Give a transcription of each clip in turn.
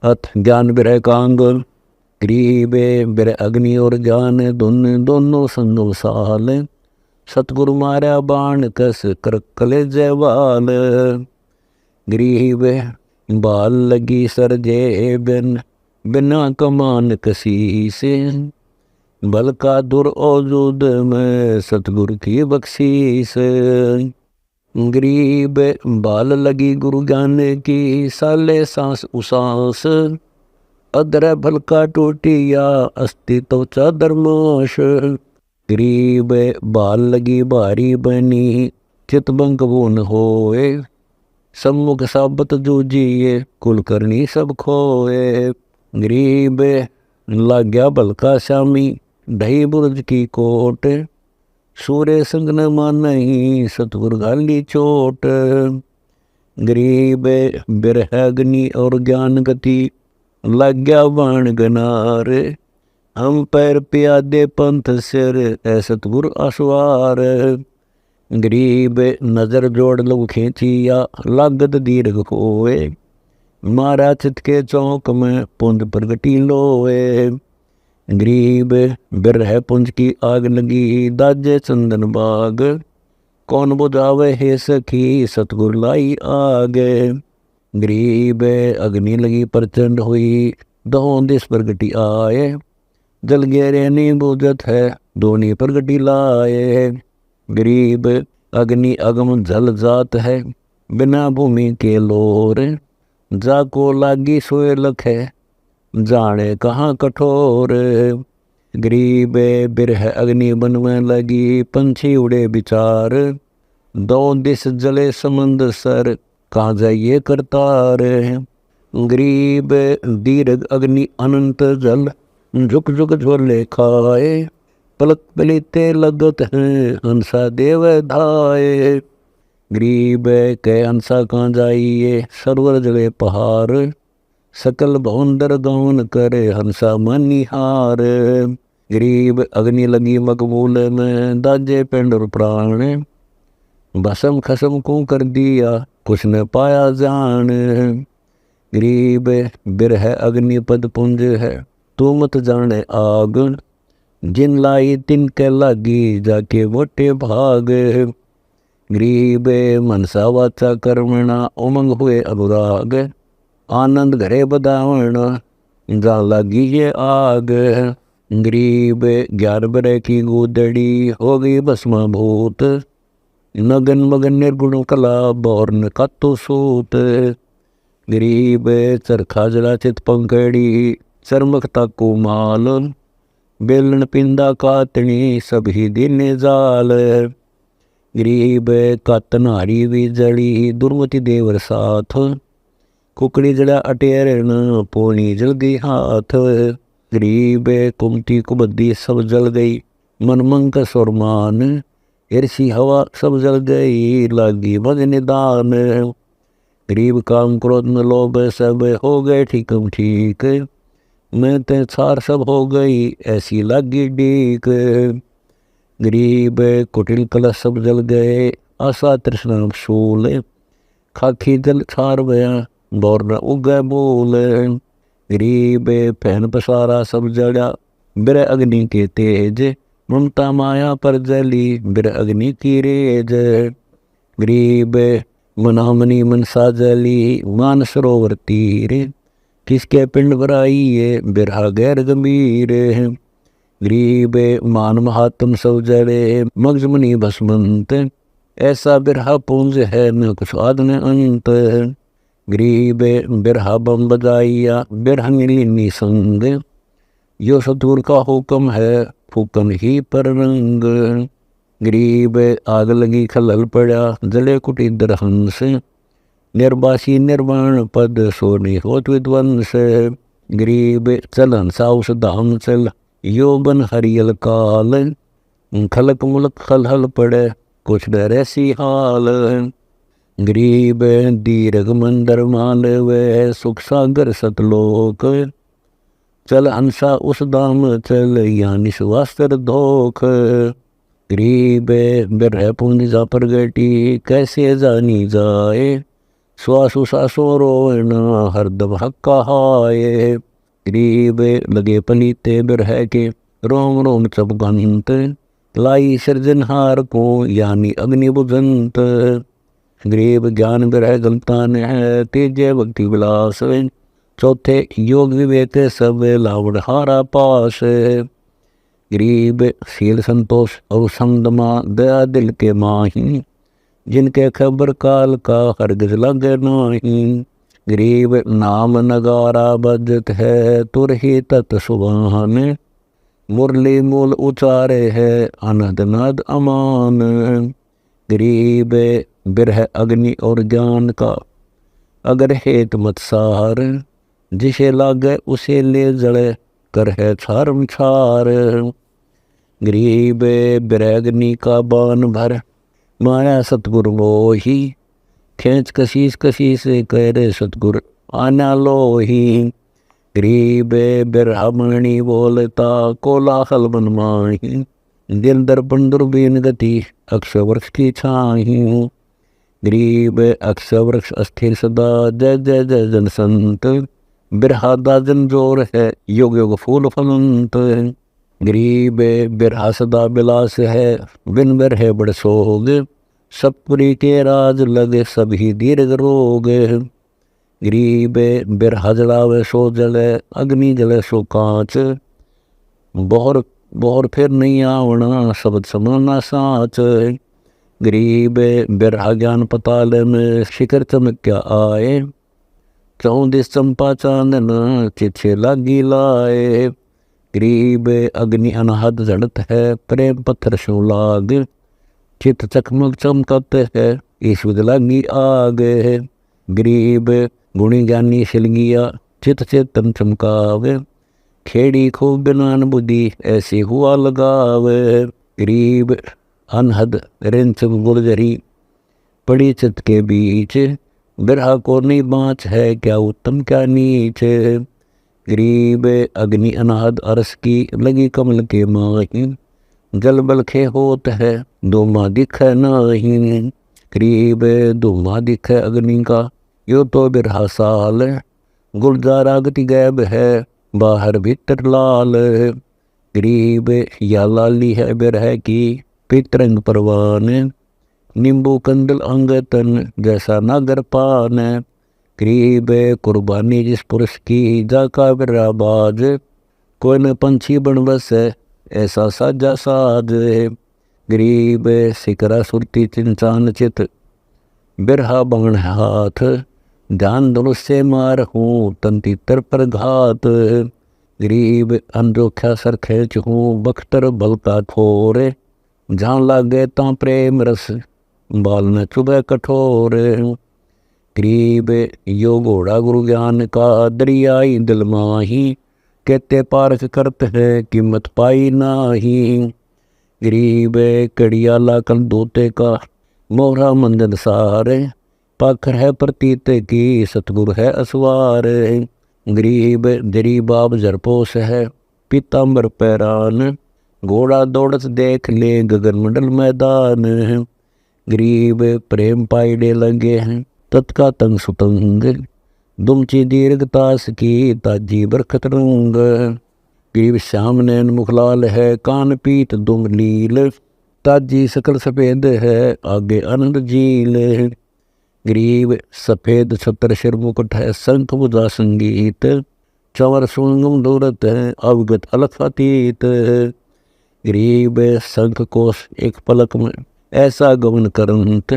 अथ ज्ञान बिरह कांग। ग्रीबे बिर अग्नि और ज्ञान दोनों संग साल। सतगुरु मारा बाण कस कर कले जयवाल। ग्रीब बाल लगी सर जे बिना कमान कसी से। बल का दुर औजूद में सतगुरु की बख्शीस। गरीब बाल लगी गुरु ज्ञान की साले सांस उसास। अदर भल का टूटिया अस्थि तो चादरमाश। गरीब बाल लगी भारी बनी चित बंक वो न होए। सम्मुख साबत जूझिए कुल करनी सब खोए। गरीब लाग्या भल का श्यामी ढई बुर्ज की कोट। सूर्य संग न मानही सतगुर गाली चोट। गरीब बिरह अग्नि और ज्ञान गति लाग्या बाण गनार। हम पैर प्यादे पंथ सिर ऐ सतगुर आसवार। गरीब नजर जोड़ लो खींचिया लागत दीर्घ होए। मारा चित के चौक में पुंज प्रगटी लोए। गरीब बिरह पुंज की आग लगी दाजे चंदन बाग। कौन बुझावे हे सखी सतगुर लाई आग। गरीब अग्नि लगी प्रचंड हुई दहों दिस प्रगटी आए। जल गहरे नहीं बुझत है दोनी प्रगटी लाए। गरीब अग्नि अगम जल जात है बिना भूमि के लोर। जाको लागी सोए लख है जाने कहाँ कठोर। गरीब बिरह अग्नि बन में लगी पंछी उड़े विचार। दो दिस जले समंद सर कहाँ जाइए करतार। गरीब दीर्घ अग्नि अनंत जल झुक झुक झोले खाए। पलक पलीते लगत हैं हंसा देव धाये। गरीब के हंसा कहाँ जाइए सरवर जले पहाड़। सकल भवंदर गौन करे हंसा मनिहार। गरीब अग्नि लगी मकबूल में दाजे पेंड और प्राण। भसम खसम को कर दिया कुछ न पाया जान। गरीब बिरह अग्नि पद पुंज है तू मत जाने आग। जिन लाई तिन के लागी जाके वोटे भाग। गरीब मनसा वाचा कर्मणा उमंग हुए अनुराग। आनंद घरे बदावण जा लगी ये आग। गरीब 11 बरस की गोदड़ी हो गई भस्मा भूत। नगन मगन निर्गुण कला बौर्न कातो सूत। गरीब चरखा जला चित पंकड़ी चरमकता को माल। बेलन पिंदा कातनी सभी दिन जाल। गरीब कातन हारी भी जड़ी दुर्मति देवर साथ। कुकड़ी जड़ा अटेरन पोनी जल गई हाथ। गरीब कुमती कुबद्दी सब जल गई मनमंक सुरमान। ईर्षि हवा सब जल गई लागी मज निदान। गरीब काम क्रोध न लोभ सब हो गए ठीकम ठीक। मैं ते छार सब हो गई ऐसी लागी डीक। गरीब कुटिल कलश सब जल गए आशा तृष्णा शूल। खाखी जल छार बया बौर न उगै मूल। गरीब फैन पसारा सब जड़ा बिर अग्नि के तेज। ममता माया पर जली बिर अग्नि की रेज। गरीब मनामनी मनसा जली मान सरोवर तीर। किसके पिंड भराइए बिरहा गैर गंभीर। गरीब मान महात्म सब जड़े मगजमनी भस्मंत। ऐसा बिरहा पुंज है न कुछ आद न अंत। गरीब बिरहा बम बजाइया बिरहंगिनी संग। यो सतगुर का हुक्म है फूकन ही पर रंग। गरीब आग लगी खलल पड़ा जले कुटीदर हंस। निर्वासी निर्वाण पद सोनी होत विद्वंस। गरीब चल हंसा उस धाम चल यो बन हरियल काल। खलक मुलक खलहल पड़े कुछ डर ऐसी हाल। गरीब दीर्घ मंदर मालवे सुख सागर सतलोक। चल हंसा उस दाम चल यानी सुवास्तर धोख। गरीब बिरह पुंज जा प्रगटी कैसे जानी जाए। श्वासु सासो रोना हरदम हक्का हाय। गरीब लगे पलीते बिरह के रोम रोम चपगंत, लाई सृजनहार को यानी अग्नि बुझंत। गरीब ज्ञान बिरह गलतान है, तेजे भक्ति विलास, चौथे योग विवेक सब लावण हारा पास। गरीब शील संतोष और समदमा दया दिल के माही, जिनके खबर काल का हरगिज लगे नाही। गरीब नाम नगारा बजत है, तुर ही तत् सुभान, मुरली मूल उचारे है अनद नद अमान। गरीब बिरह अग्नि और ज्ञान का अगर हेत मत सार, जिसे लागे उसे ले जड़े कर है छारम छार। गरीब बिरह अग्नि का बान भर, माया सतगुरु मोही, खेच कशीस कशीस कह रे सतगुर आना लोही। गरीब बिरहमणि बोलता कोलाहल मन माही, दिल दर्पण दुर्बीन गति अक्षय वृक्ष की छाही। गरीब अक्षय वृक्ष अस्थिर सदा जय जय जय जन संत, बिरहा दाजन जोर है योग योग फूल फलंत। गरीब बिरहा सदा बिलास है, बिन बिरहे बड़ सोग, सतपुरी के राज लगे सभी दीर्घ रोग। गरीब बिरहा जलावे सो जले, अग्नि जले सो कांच, बोहर बोहर फिर नहीं आवना शब्द समाना साच। गरीब बिरहा ज्ञान पताल में शिखर चमक क्या आए, चौदिस चंपा चांदन चिछे लागी लाए। गरीब अग्नि अनहद जड़त है, प्रेम पत्थर शो लाग, चित चकमक चमकत है ईश्वर लागी आग। गरीब गुणी ज्ञानी सिलगिया, चित चेतन चमकावे, खेड़ी खूब बिनान बुद्धि ऐसी हुआ लगावे। गरीब अनहद रिंच गुलजरी, पड़ी चित के बीच, बिरहा को नहीं बाँच है क्या उत्तम क्या नीच। गरीब अग्नि अनहद अरस की लगी कमल के माही, जल बल खे होत है दोमा दिख नहीं। गरीब दोमा दिख अग्नि का यो तो बिरहा साल, गुलजारा गति गैब है बाहर भीतर लाल। गरीब या लाली है बिरह की पितरंग परवान, नींबू कंदल अंगतन जैसा नागर पान। गरीब कुर्बानी जिस पुरुष की जाका बिराबाज, कोई न पंछी बन बस ऐसा साजा साज। गरीब सिकरा सुरती चिंचान चित, बिरहा बंगण हाथ, ध्यान धनुष से मार हूँ तंती तर पर घात। गरीब अनजोख्या सर खेच हूँ बख्तर बल का ठोर, जहाँ लागे ता प्रेम रस बाल न चुभे कठोर। गरीब यो घोड़ा गुरु ज्ञान का दरियाई दिल माही, कहते पारख करते है कीमत पाई नाही। गरीब कड़िया लाकन दोते का मोहरा मंजन सारे, पाखर है प्रतीत की सतगुरु है असवार। गरीब दरी बाब जरपोस है पीताम्बर पैरान, घोड़ा दौड़त देख ले गगन मंडल मैदान। गरीब प्रेम पाइडे लगे हैं तत्का तंग सुतंग, दुमची दीर्घतास की ताजी बरखत रंग। गरीब श्याम नैन मुखलाल है कान पीत दुम लील, ताजी सकल सफेद है आगे आनंद झील। गरीब सफेद छत्र सिर मुकुट है शंख बुझा संगीत, चंवर सुंगम दूरत है अवगत अलख अतीत। गरीब शंख कोश एक पलक में ऐसा गमन करंत,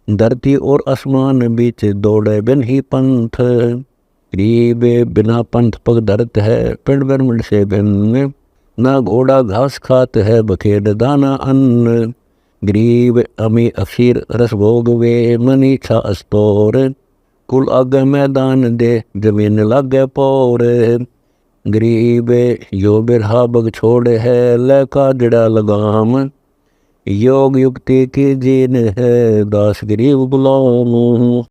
धरती और आसमान बीच दौड़े बिन ही पंथ। गरीब बिना पंथ पग धरत है पिंड ब्रह्मंड से भिन्न, ना घोड़ा घास खात है बखेड़ दाना अन्न। गरीब अमी अक्षीर रस भोग वे मनी छा अस्तोर, कुल आगे मैदान दे जमीन लागे पौर। गरीब यो बिरहा बग छोड़े है लैका जड़ा लगाम, योग युक्ति की जीन है दास गरीब गुलाम।